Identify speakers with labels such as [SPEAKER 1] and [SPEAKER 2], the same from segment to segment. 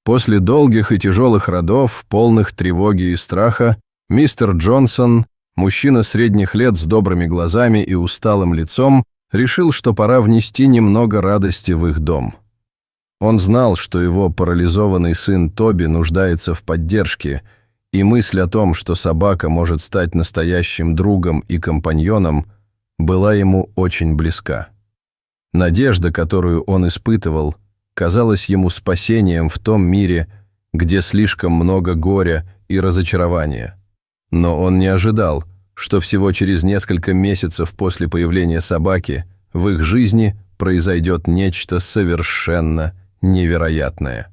[SPEAKER 1] После долгих и тяжелых родов, полных тревоги и страха, мистер Джонсон, мужчина средних лет с добрыми глазами и усталым лицом, решил, что пора внести немного радости в их дом. Он знал, что его парализованный сын Тоби нуждается в поддержке, и мысль о том, что собака может стать настоящим другом и компаньоном, была ему очень близка. Надежда, которую он испытывал, казалась ему спасением в том мире, где слишком много горя и разочарования. Но он не ожидал, что всего через несколько месяцев после появления собаки в их жизни произойдет нечто совершенно невероятное.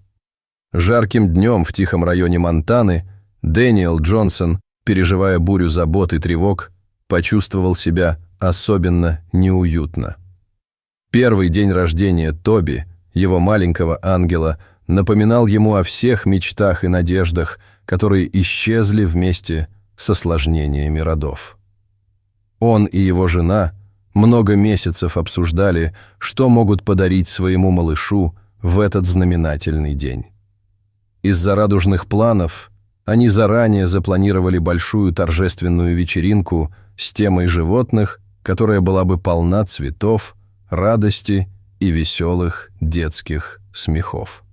[SPEAKER 1] Жарким днем в тихом районе Монтаны Дэниел Джонсон, переживая бурю забот и тревог, почувствовал себя особенно неуютно. Первый день рождения Тоби, его маленького ангела, напоминал ему о всех мечтах и надеждах, которые исчезли вместе с осложнениями родов. Он и его жена много месяцев обсуждали, что могут подарить своему малышу в этот знаменательный день. Из-за радужных планов они заранее запланировали большую торжественную вечеринку с темой животных, которая была бы полна цветов, радости и веселых детских смехов.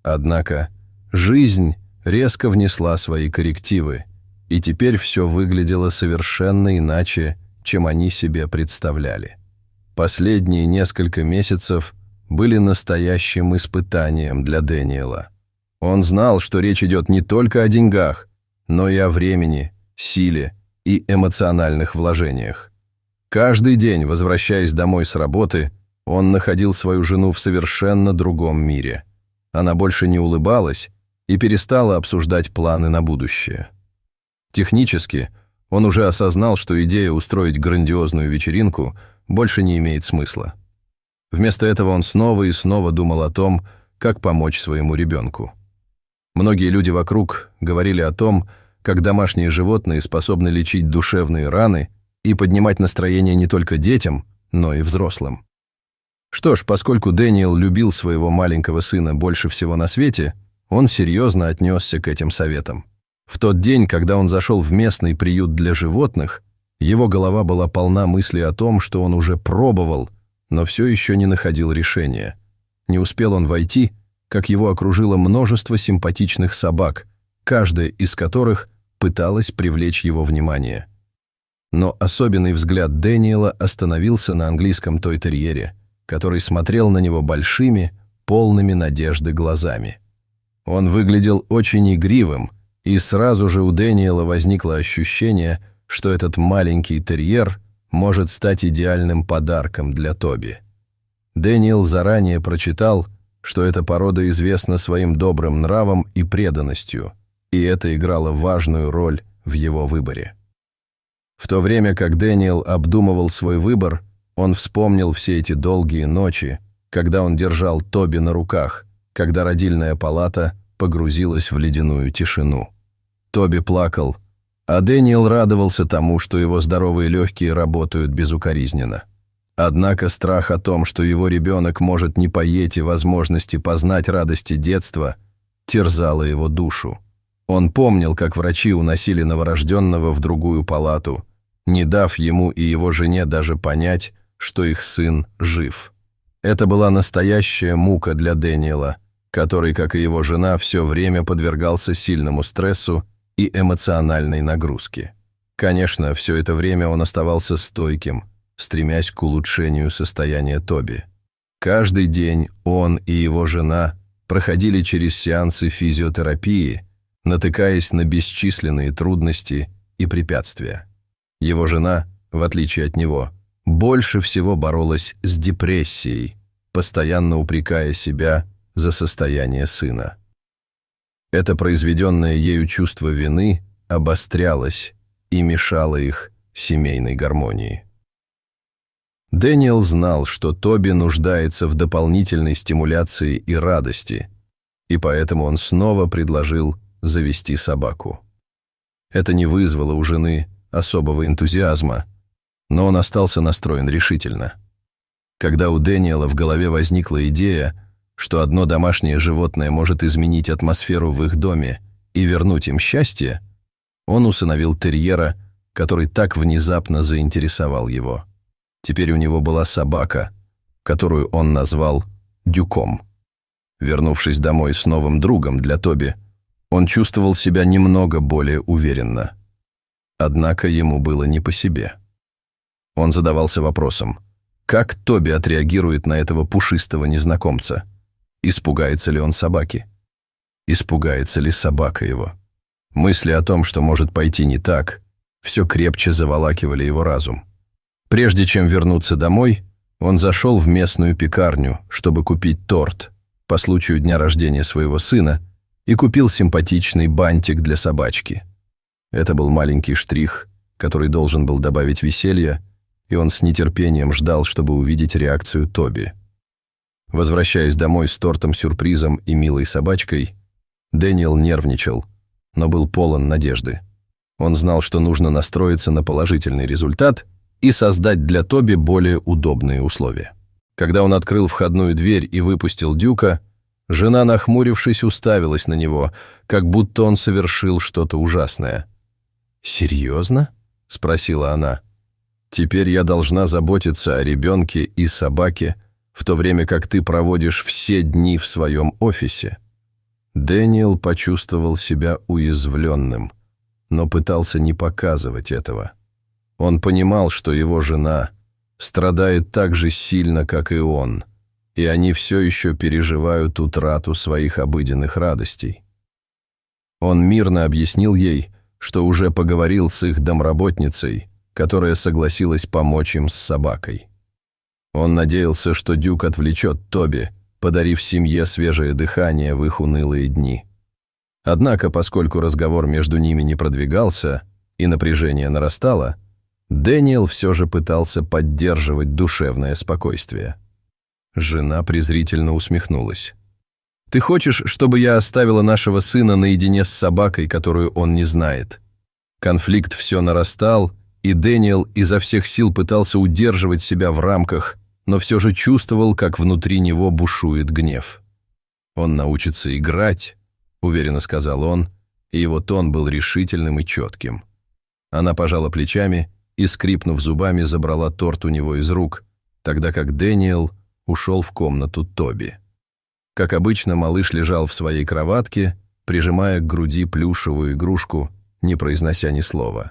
[SPEAKER 1] Однако жизнь резко внесла свои коррективы, и теперь все выглядело совершенно иначе, чем они себе представляли. Последние несколько месяцев были настоящим испытанием для Дэниела. Он знал, что речь идет не только о деньгах, но и о времени, силе и эмоциональных вложениях. Каждый день, возвращаясь домой с работы, он находил свою жену в совершенно другом мире. Она больше не улыбалась и перестала обсуждать планы на будущее. Технически, он уже осознал, что идея устроить грандиозную вечеринку больше не имеет смысла. Вместо этого он снова и снова думал о том, как помочь своему ребенку. Многие люди вокруг говорили о том, как домашние животные способны лечить душевные раны и поднимать настроение не только детям, но и взрослым. Что ж, поскольку Дэниел любил своего маленького сына больше всего на свете, он серьезно отнесся к этим советам. В тот день, когда он зашел в местный приют для животных, его голова была полна мыслей о том, что он уже пробовал, но все еще не находил решения. Не успел он войти, как его окружило множество симпатичных собак, каждая из которых пыталась привлечь его внимание. Но особенный взгляд Дэниела остановился на английском той-терьере, который смотрел на него большими, полными надежды глазами. Он выглядел очень игривым, и сразу же у Дэниела возникло ощущение, что этот маленький терьер может стать идеальным подарком для Тоби. Дэниел заранее прочитал, что эта порода известна своим добрым нравом и преданностью, и это играло важную роль в его выборе. В то время как Дэниел обдумывал свой выбор, он вспомнил все эти долгие ночи, когда он держал Тоби на руках, когда родильная палата погрузилась в ледяную тишину. Тоби плакал, а Дэниел радовался тому, что его здоровые легкие работают безукоризненно. Однако страх о том, что его ребенок может не поесть и возможности познать радости детства, терзало его душу. Он помнил, как врачи уносили новорожденного в другую палату, не дав ему и его жене даже понять, что их сын жив. Это была настоящая мука для Дэниела, который, как и его жена, все время подвергался сильному стрессу и эмоциональной нагрузке. Конечно, все это время он оставался стойким, стремясь к улучшению состояния Тоби. Каждый день он и его жена проходили через сеансы физиотерапии, натыкаясь на бесчисленные трудности и препятствия. Его жена, в отличие от него, больше всего боролась с депрессией, постоянно упрекая себя за состояние сына. Это произведенное ею чувство вины обострялось и мешало их семейной гармонии. Дэниел знал, что Тоби нуждается в дополнительной стимуляции и радости, и поэтому он снова предложил завести собаку. Это не вызвало у жены особого энтузиазма, но он остался настроен решительно. Когда у Дэниела в голове возникла идея, что одно домашнее животное может изменить атмосферу в их доме и вернуть им счастье, он усыновил терьера, который так внезапно заинтересовал его. Теперь у него была собака, которую он назвал Дюком. Вернувшись домой с новым другом для Тоби, он чувствовал себя немного более уверенно. Однако ему было не по себе. Он задавался вопросом, как Тоби отреагирует на этого пушистого незнакомца? Испугается ли он собаки? Испугается ли собака его? Мысли о том, что может пойти не так, все крепче заволакивали его разум. Прежде чем вернуться домой, он зашел в местную пекарню, чтобы купить торт по случаю дня рождения своего сына и купил симпатичный бантик для собачки. Это был маленький штрих, который должен был добавить веселья, и он с нетерпением ждал, чтобы увидеть реакцию Тоби. Возвращаясь домой с тортом-сюрпризом и милой собачкой, Дэниел нервничал, но был полон надежды. Он знал, что нужно настроиться на положительный результат и создать для Тоби более удобные условия. Когда он открыл входную дверь и выпустил Дюка, жена, нахмурившись, уставилась на него, как будто он совершил что-то ужасное. «Серьезно?» – спросила она. «Теперь я должна заботиться о ребенке и собаке, в то время как ты проводишь все дни в своем офисе». Дэниел почувствовал себя уязвленным, но пытался не показывать этого. Он понимал, что его жена страдает так же сильно, как и он, и они все еще переживают утрату своих обыденных радостей. Он мирно объяснил ей, что уже поговорил с их домработницей, которая согласилась помочь им с собакой. Он надеялся, что Дюк отвлечет Тоби, подарив семье свежее дыхание в их унылые дни. Однако, поскольку разговор между ними не продвигался и напряжение нарастало, Дэниел все же пытался поддерживать душевное спокойствие. Жена презрительно усмехнулась. «Ты хочешь, чтобы я оставила нашего сына наедине с собакой, которую он не знает?» Конфликт все нарастал, и Дэниел изо всех сил пытался удерживать себя в рамках, но все же чувствовал, как внутри него бушует гнев. «Он научится играть», — уверенно сказал он, и его тон был решительным и четким. Она пожала плечами и, скрипнув зубами, забрала торт у него из рук, тогда как Дэниел ушел в комнату Тоби. Как обычно, малыш лежал в своей кроватке, прижимая к груди плюшевую игрушку, не произнося ни слова.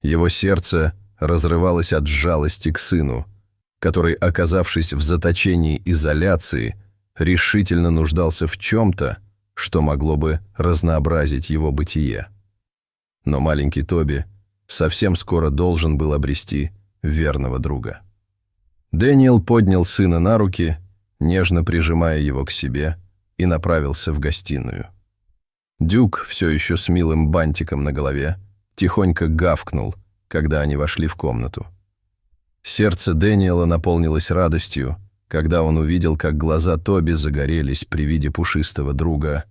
[SPEAKER 1] Его сердце разрывалось от жалости к сыну, который, оказавшись в заточении изоляции, решительно нуждался в чем-то, что могло бы разнообразить его бытие. Но маленький Тоби совсем скоро должен был обрести верного друга. Дэниел поднял сына на руки, нежно прижимая его к себе, и направился в гостиную. Дюк, все еще с милым бантиком на голове, тихонько гавкнул, когда они вошли в комнату. Сердце Дэниела наполнилось радостью, когда он увидел, как глаза Тоби загорелись при виде пушистого друга,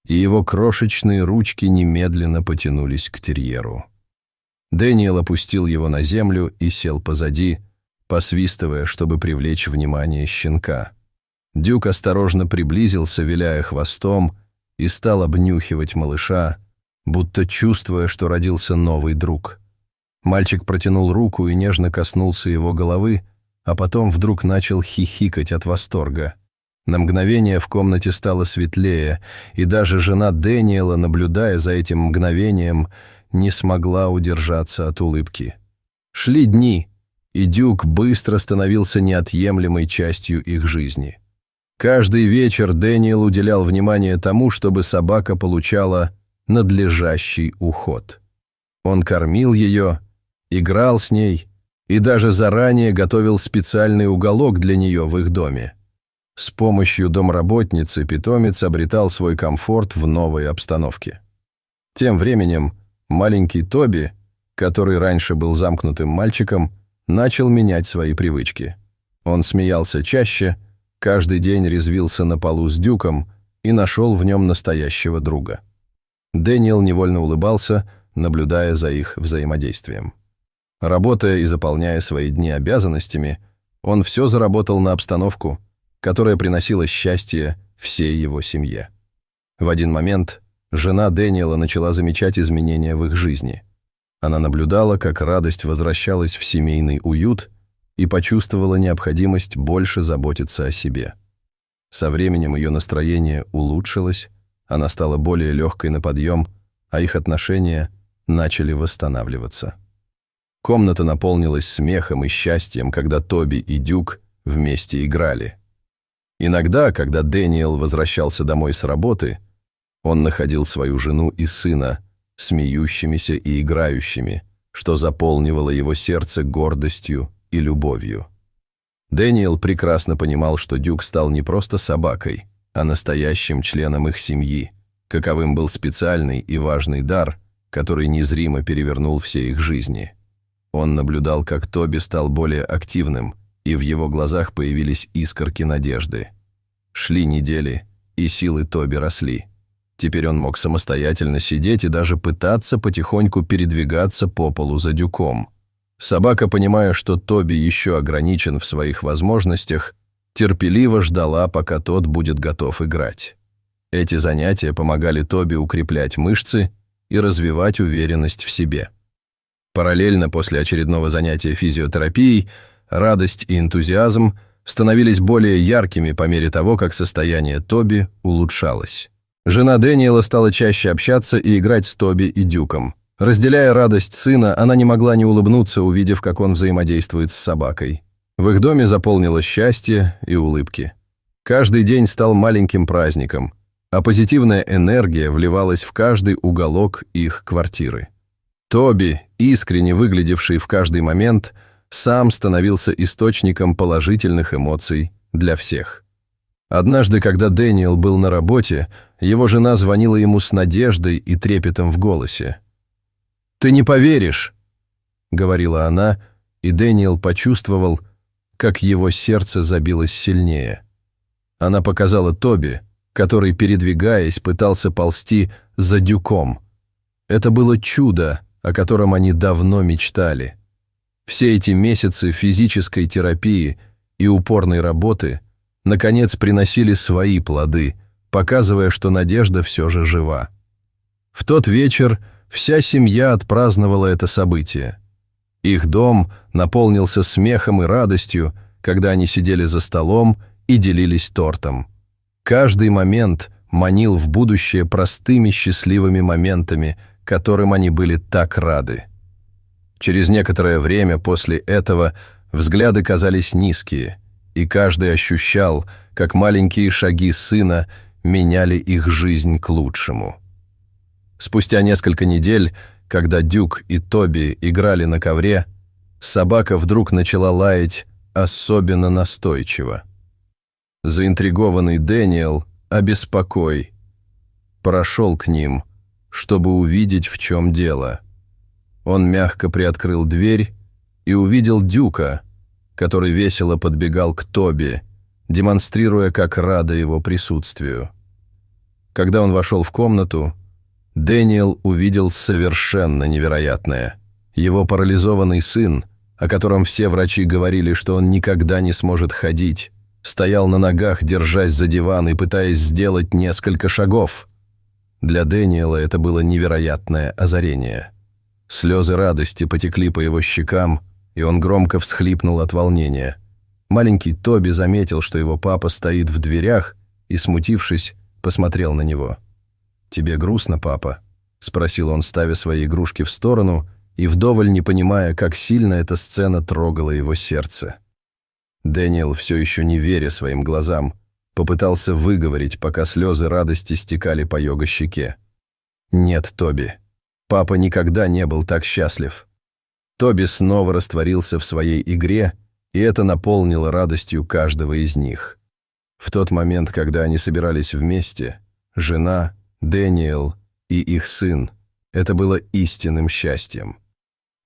[SPEAKER 1] и его крошечные ручки немедленно потянулись к терьеру. Дэниел опустил его на землю и сел позади, посвистывая, чтобы привлечь внимание щенка. Дюк осторожно приблизился, виляя хвостом, и стал обнюхивать малыша, будто чувствуя, что родился новый друг. Мальчик протянул руку и нежно коснулся его головы, а потом вдруг начал хихикать от восторга. На мгновение в комнате стало светлее, и даже жена Дэниела, наблюдая за этим мгновением, не смогла удержаться от улыбки. Шли дни, и Дюк быстро становился неотъемлемой частью их жизни. Каждый вечер Дэниел уделял внимание тому, чтобы собака получала надлежащий уход. Он кормил ее, играл с ней и даже заранее готовил специальный уголок для нее в их доме. С помощью домработницы питомец обретал свой комфорт в новой обстановке. Тем временем маленький Тоби, который раньше был замкнутым мальчиком, начал менять свои привычки. Он смеялся чаще, каждый день резвился на полу с Дюком и нашел в нем настоящего друга. Дэниел невольно улыбался, наблюдая за их взаимодействием. Работая и заполняя свои дни обязанностями, он все заработал на обстановку, которая приносила счастье всей его семье. В один момент жена Дэниела начала замечать изменения в их жизни. Она наблюдала, как радость возвращалась в семейный уют и почувствовала необходимость больше заботиться о себе. Со временем ее настроение улучшилось, она стала более легкой на подъем, а их отношения начали восстанавливаться. Комната наполнилась смехом и счастьем, когда Тоби и Дюк вместе играли. Иногда, когда Дэниел возвращался домой с работы, он находил свою жену и сына смеющимися и играющими, что заполнивало его сердце гордостью и любовью. Дэниел прекрасно понимал, что Дюк стал не просто собакой, а настоящим членом их семьи, каковым был специальный и важный дар, который незримо перевернул все их жизни. Он наблюдал, как Тоби стал более активным, и в его глазах появились искорки надежды. Шли недели, и силы Тоби росли. Теперь он мог самостоятельно сидеть и даже пытаться потихоньку передвигаться по полу за Дюком. Собака, понимая, что Тоби еще ограничен в своих возможностях, терпеливо ждала, пока тот будет готов играть. Эти занятия помогали Тоби укреплять мышцы и развивать уверенность в себе. Параллельно после очередного занятия физиотерапией радость и энтузиазм становились более яркими по мере того, как состояние Тоби улучшалось. Жена Дэниела стала чаще общаться и играть с Тоби и Дюком. Разделяя радость сына, она не могла не улыбнуться, увидев, как он взаимодействует с собакой. В их доме заполнилось счастье и улыбки. Каждый день стал маленьким праздником, а позитивная энергия вливалась в каждый уголок их квартиры. Тоби, искренне выглядевший в каждый момент, сам становился источником положительных эмоций для всех. Однажды, когда Дэниел был на работе, его жена звонила ему с надеждой и трепетом в голосе. «Ты не поверишь!» — говорила она, и Дэниел почувствовал, как его сердце забилось сильнее. Она показала Тоби, который, передвигаясь, пытался ползти за Дюком. Это было чудо, о котором они давно мечтали. Все эти месяцы физической терапии и упорной работы наконец приносили свои плоды, показывая, что надежда все же жива. В тот вечер вся семья отпраздновала это событие. Их дом наполнился смехом и радостью, когда они сидели за столом и делились тортом. Каждый момент манил в будущее простыми счастливыми моментами, которым они были так рады. Через некоторое время после этого взгляды казались низкие, и каждый ощущал, как маленькие шаги сына меняли их жизнь к лучшему. Спустя несколько недель, когда Дюк и Тоби играли на ковре, собака вдруг начала лаять особенно настойчиво. Заинтригованный Дэниел, обеспокоен, прошел к ним, чтобы увидеть, в чем дело. Он мягко приоткрыл дверь и увидел Дюка, который весело подбегал к Тоби, демонстрируя, как рада его присутствию. Когда он вошел в комнату, Дэниел увидел совершенно невероятное. Его парализованный сын, о котором все врачи говорили, что он никогда не сможет ходить, стоял на ногах, держась за диван и пытаясь сделать несколько шагов. Для Дэниела это было невероятное озарение. Слезы радости потекли по его щекам, и он громко всхлипнул от волнения. Маленький Тоби заметил, что его папа стоит в дверях, и, смутившись, посмотрел на него. «Тебе грустно, папа?» – спросил он, ставя свои игрушки в сторону и вдоволь не понимая, как сильно эта сцена трогала его сердце. Дэниел, все еще не веря своим глазам, попытался выговорить, пока слезы радости стекали по его щеке. «Нет, Тоби, папа никогда не был так счастлив». Тоби снова растворился в своей игре, и это наполнило радостью каждого из них. В тот момент, когда они собирались вместе, жена, Дэниел и их сын, это было истинным счастьем.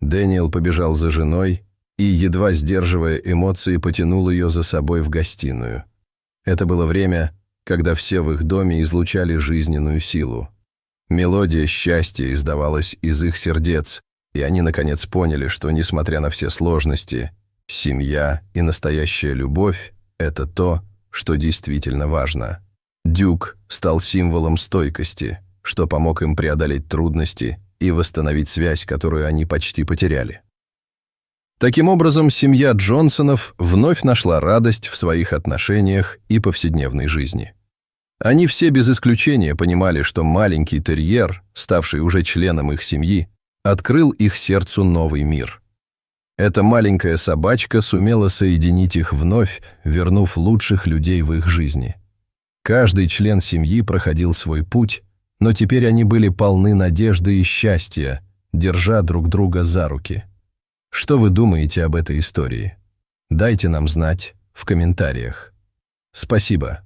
[SPEAKER 1] Дэниел побежал за женой и, едва сдерживая эмоции, потянул ее за собой в гостиную. Это было время, когда все в их доме излучали жизненную силу. Мелодия счастья издавалась из их сердец, и они наконец поняли, что, несмотря на все сложности, семья и настоящая любовь – это то, что действительно важно. Дюк стал символом стойкости, что помог им преодолеть трудности и восстановить связь, которую они почти потеряли. Таким образом, семья Джонсонов вновь нашла радость в своих отношениях и повседневной жизни. Они все без исключения понимали, что маленький терьер, ставший уже членом их семьи, открыл их сердцу новый мир. Эта маленькая собачка сумела соединить их вновь, вернув лучших людей в их жизни. Каждый член семьи проходил свой путь, но теперь они были полны надежды и счастья, держа друг друга за руки. Что вы думаете об этой истории? Дайте нам знать в комментариях. Спасибо.